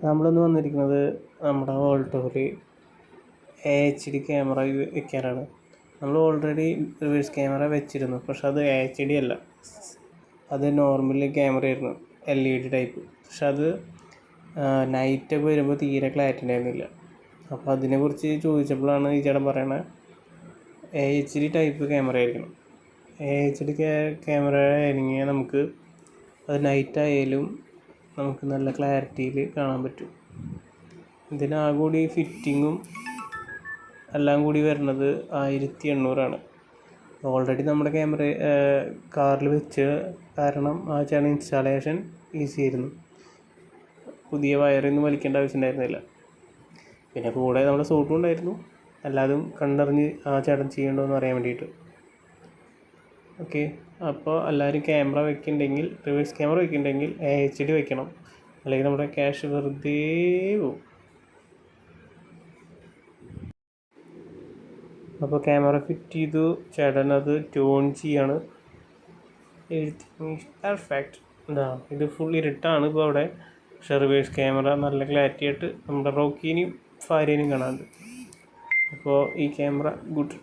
നമ്മളിന്ന് വന്നിരിക്കുന്നത് നമ്മുടെ ഓൾട്ടോയിൽ HD ക്യാമറ വെക്കാനാണ്. നമ്മൾ ഓൾറെഡി റിവേഴ്സ് ക്യാമറ വെച്ചിരുന്നു, പക്ഷെ അത് HD അല്ല, അത് നോർമൽ ക്യാമറ ആയിരുന്നു, LED ടൈപ്പ്. പക്ഷെ അത് നൈറ്റൊക്കെ വരുമ്പോൾ തീരെ ക്ലാരിറ്റി ഉണ്ടായിരുന്നില്ല. അപ്പോൾ അതിനെക്കുറിച്ച് ചോദിച്ചപ്പോഴാണ് ഈ ചേട്ടൻ പറയണത് HD ടൈപ്പ് ക്യാമറ ആയിരിക്കണം. HD ക്യാമറ ആണെങ്കിൽ നമുക്ക് അത് നൈറ്റായാലും നമുക്ക് നല്ല ക്ലാരിറ്റിയിൽ കാണാൻ പറ്റും. ഇതിനാകെ കൂടി ഫിറ്റിങ്ങും എല്ലാം കൂടി വരുന്നത് 1800 ഓൾറെഡി നമ്മുടെ ക്യാമറ കാറിൽ വെച്ച് കാരണം ആ ചേട്ടൻ ഇൻസ്റ്റാളേഷൻ ഈസി ആയിരുന്നു. പുതിയ വയറൊന്നും വലിക്കേണ്ട ആവശ്യമുണ്ടായിരുന്നില്ല. പിന്നെ കൂടെ നമ്മുടെ സൂട്ടും ഉണ്ടായിരുന്നു, എല്ലാതും കണ്ടറിഞ്ഞ് ആ ചേട്ടൻ ചെയ്യണമെന്ന് അറിയാൻ വേണ്ടിയിട്ട്. ഓക്കെ, അപ്പോൾ എല്ലാവരും ക്യാമറ വെക്കുന്നുണ്ടെങ്കിൽ, റിവേഴ്സ് ക്യാമറ വെക്കുന്നുണ്ടെങ്കിൽ HD വെക്കണം, അല്ലെങ്കിൽ നമ്മുടെ ക്യാഷ് വെറുതെ പോവും. അപ്പോൾ ക്യാമറ ഫിറ്റ് ചെയ്തു, ചേട്ടൻ അത് ട്യൂൺ ചെയ്യാണ്. പെർഫെക്റ്റ്. ഇത് ഫുൾ ഇരുട്ടാണ് ഇപ്പോൾ അവിടെ, പക്ഷേ റിവേഴ്സ് ക്യാമറ നല്ല ക്ലാരിറ്റി ആയിട്ട് നമ്മുടെ റോക്കീനെയും ഫാരിനെയും കാണാറുണ്ട്. അപ്പോൾ ഈ ക്യാമറ ഗുഡ്.